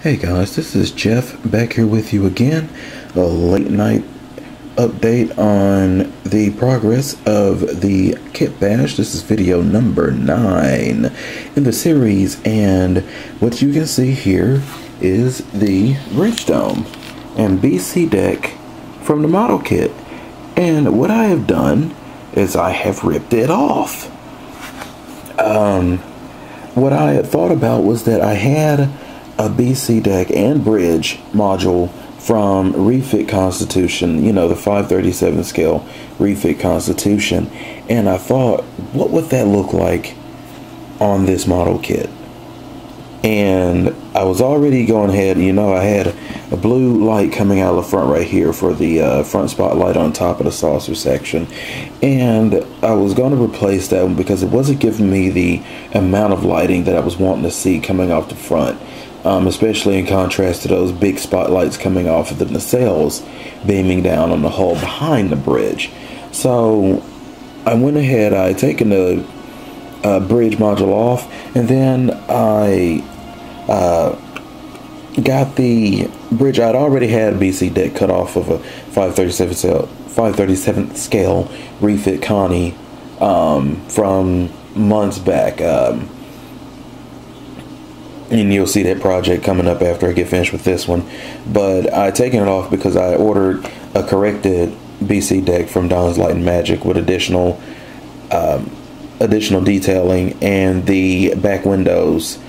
Hey guys, this is Jeff back here with you again. A late night update on the progress of the kit bash. This is video number 9 in the series, and what you can see here is the bridge dome and BC deck from the model kit. And what I have done is I have ripped it off. What I had thought about was that I had a BC deck and bridge module from Refit Constitution, you know, the 537 scale Refit Constitution, and I thought, what would that look like on this model kit? And I was already going ahead, you know, I had a blue light coming out of the front right here for the front spotlight on top of the saucer section, and I was going to replace that one because it wasn't giving me the amount of lighting that I was wanting to see coming off the front. Especially in contrast to those big spotlights coming off of the nacelles beaming down on the hull behind the bridge. So I went ahead, I had taken the bridge module off, and then I got the bridge. I'd already had a BC deck cut off of a 537 scale Refit Connie from months back. And you'll see that project coming up after I get finished with this one. But I taken it off because I ordered a corrected BC deck from Don's Light and Magic with additional detailing and the back windows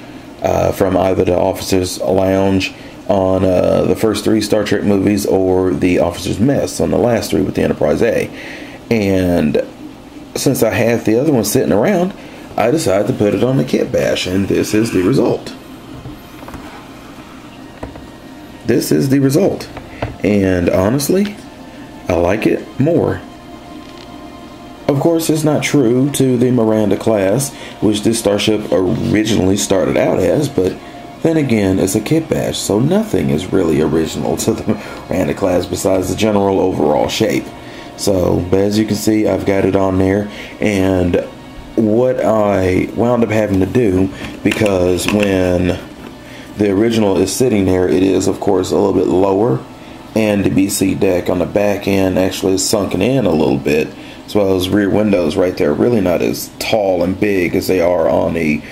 from either the Officer's Lounge on the first 3 Star Trek movies or the Officer's Mess on the last 3 with the Enterprise A. And since I had the other one sitting around, I decided to put it on the kit bash, and this is the result. This is the result, and honestly, I like it more. Of course, it's not true to the Miranda class, which this starship originally started out as, but then again, it's a kit bash, so nothing is really original to the Miranda class besides the general overall shape. So, but as you can see, I've got it on there, and what I wound up having to do, because when the original is sitting there, it is of course a little bit lower, and the BC deck on the back end actually is sunken in a little bit, as well as rear windows right there really not as tall and big as they are on the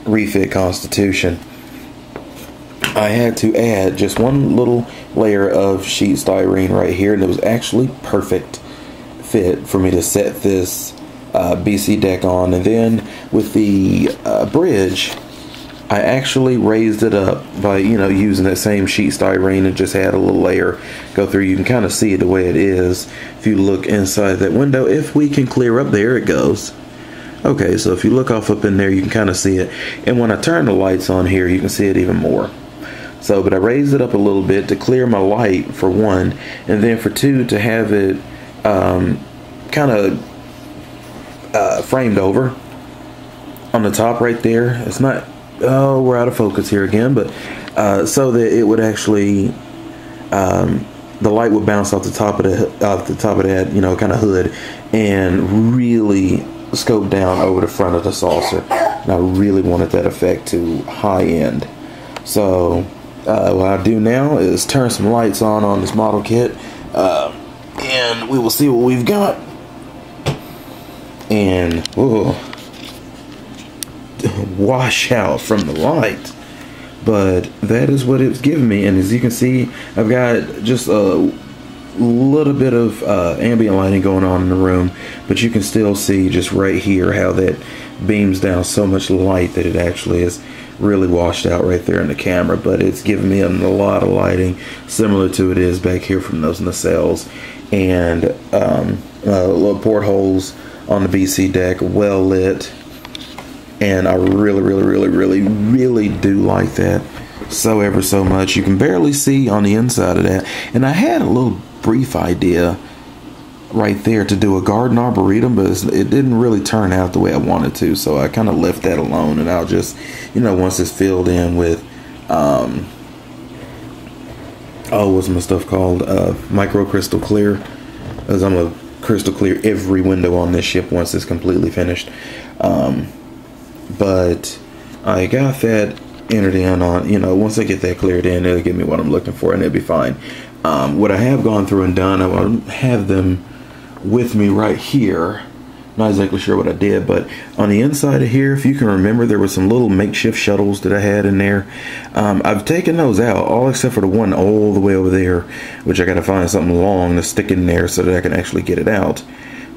Refit Constitution. I had to add just one little layer of sheet styrene right here, and it was actually perfect fit for me to set this BC deck on. And then with the bridge, I actually raised it up by, you know, using that same sheet styrene and just had a little layer go through. You can kind of see it the way it is if you look inside that window. If we can clear up, there it goes. Okay, so if you look off up in there, you can kind of see it. And when I turn the lights on here, you can see it even more. So, but I raised it up a little bit to clear my light for one, and then for two, to have it kind of framed over on the top right there. It's not, oh, we're out of focus here again, but so that it would actually the light would bounce off the top of that, you know, kind of hood, and really scope down over the front of the saucer. And I really wanted that effect to high end. So what I do now is turn some lights on this model kit, and we will see what we've got. And whoa, wash out from the light, but that is what it's giving me. And as you can see, I've got just a little bit of ambient lighting going on in the room, but you can still see just right here how that beams down so much light that it actually is really washed out right there in the camera. But it's giving me a lot of lighting similar to it is back here from those nacelles, and little portholes on the BC deck, well lit. And I really do like that so ever so much. You can barely see on the inside of that. And I had a little brief idea right there to do a garden arboretum, but it didn't really turn out the way I wanted to, so I kind of left that alone. And I'll just, you know, once it's filled in with what's my stuff called, micro crystal clear, as I'm a crystal clear every window on this ship once it's completely finished. But I got that entered in on, you know, once I get that cleared in, it'll give me what I'm looking for and it'll be fine. What I have gone through and done, I will have them with me right here. Not exactly sure what I did, but on the inside of here, if you can remember, there were some little makeshift shuttles that I had in there. I've taken those out, all except for the one all the way over there, which I got to find something long to stick in there so that I can actually get it out.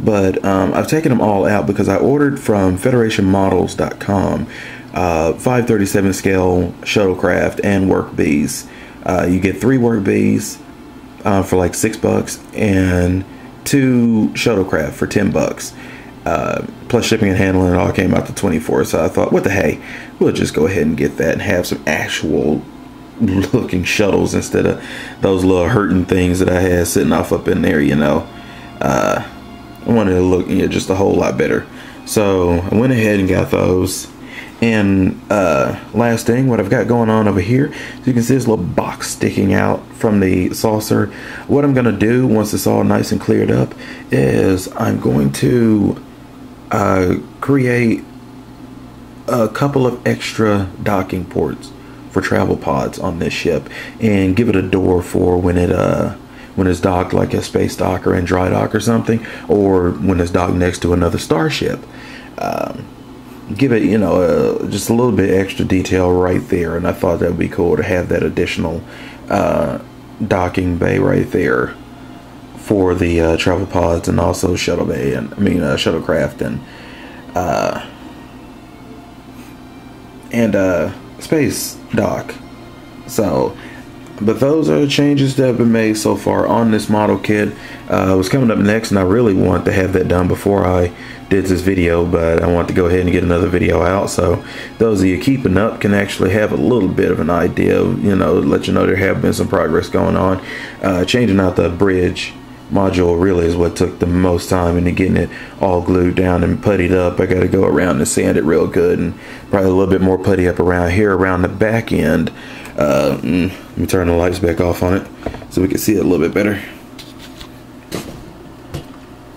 But I've taken them all out because I ordered from federationmodels.com 537 scale shuttlecraft and work bees. You get 3 work bees for like $6 and 2 shuttlecraft for $10. Plus shipping and handling, it all came out to 24. So I thought, what the hey, we'll just go ahead and get that and have some actual looking shuttles instead of those little hurting things that I had sitting off up in there, you know. I wanted to look, you know, just a whole lot better. So I went ahead and got those. And last thing, what I've got going on over here, so you can see this little box sticking out from the saucer. What I'm going to do once it's all nice and cleared up is I'm going to create a couple of extra docking ports for travel pods on this ship and give it a door for when it's docked, like a space dock or in dry dock or something, or when it's docked next to another starship. Give it, you know, just a little bit extra detail right there, and I thought that would be cool to have that additional docking bay right there for the travel pods, and also shuttle bay, and shuttlecraft and space dock. So, but those are the changes that have been made so far on this model kit. What's coming up next, and I really want to have that done before I did this video, but I want to go ahead and get another video out, so those of you keeping up can actually have a little bit of an idea, you know, let you know there have been some progress going on. Changing out the bridge module really is what took the most time, and getting it all glued down and puttied up. I got to go around and sand it real good, and probably a little bit more putty up around here around the back end. Let me turn the lights back off on it so we can see it a little bit better.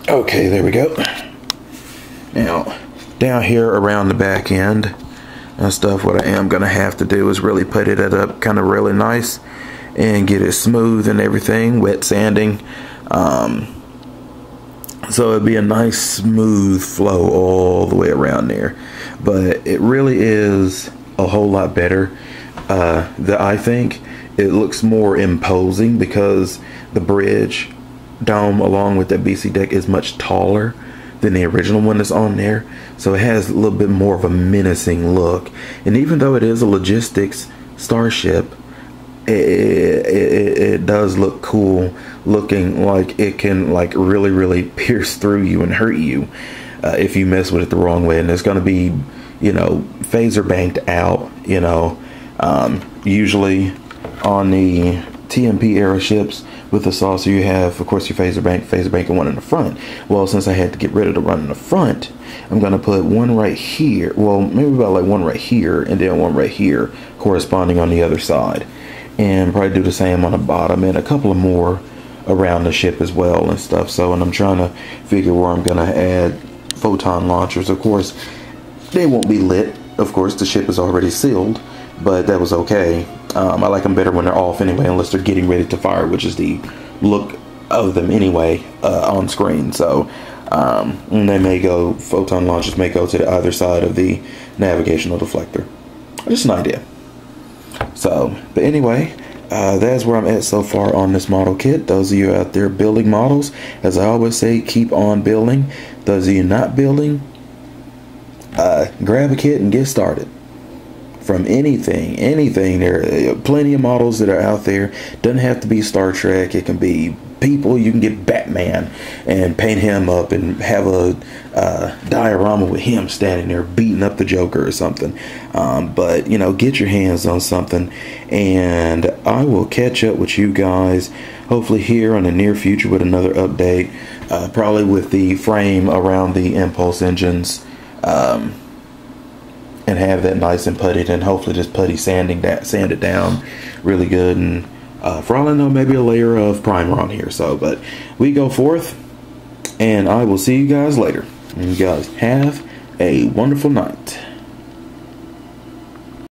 Okay, there we go. Now, down here around the back end and stuff, what I am going to have to do is really put it up kind of really nice and get it smooth and everything, wet sanding. So it'd be a nice smooth flow all the way around there. But it really is a whole lot better. I think it looks more imposing because the bridge dome along with that BC deck is much taller than the original one that's on there, so it has a little bit more of a menacing look. And even though it is a logistics starship, it does look cool, looking like it can like really pierce through you and hurt you if you mess with it the wrong way. And it's going to be, you know, phaser banked out, you know. Usually on the TMP era ships with the saucer, you have, of course, your phaser bank and one in the front. Well, since I had to get rid of the one in the front, I'm going to put one right here. Well, maybe about like one right here and then one right here corresponding on the other side. And probably do the same on the bottom and a couple of more around the ship as well and stuff. So, and I'm trying to figure where I'm going to add photon launchers. Of course, they won't be lit. Of course, the ship is already sealed, but that was okay. I like them better when they're off anyway, unless they're getting ready to fire, which is the look of them anyway on screen. So and they may go, photon launchers may go to the either side of the navigational deflector. Just an idea. So, but anyway, that's where I'm at so far on this model kit. Those of you out there building models, as I always say, keep on building. Those of you not building, grab a kit and get started. From anything. There are plenty of models that are out there. Doesn't have to be Star Trek. It can be people. You can get Batman and paint him up and have a diorama with him standing there beating up the Joker or something. But, you know, get your hands on something, and I will catch up with you guys hopefully here in the near future with another update, probably with the frame around the impulse engines, and have that nice and puttied, and hopefully just putty sand it down really good, and for all I know, maybe a layer of primer on here. So, but we go forth, and I will see you guys later. And you guys have a wonderful night.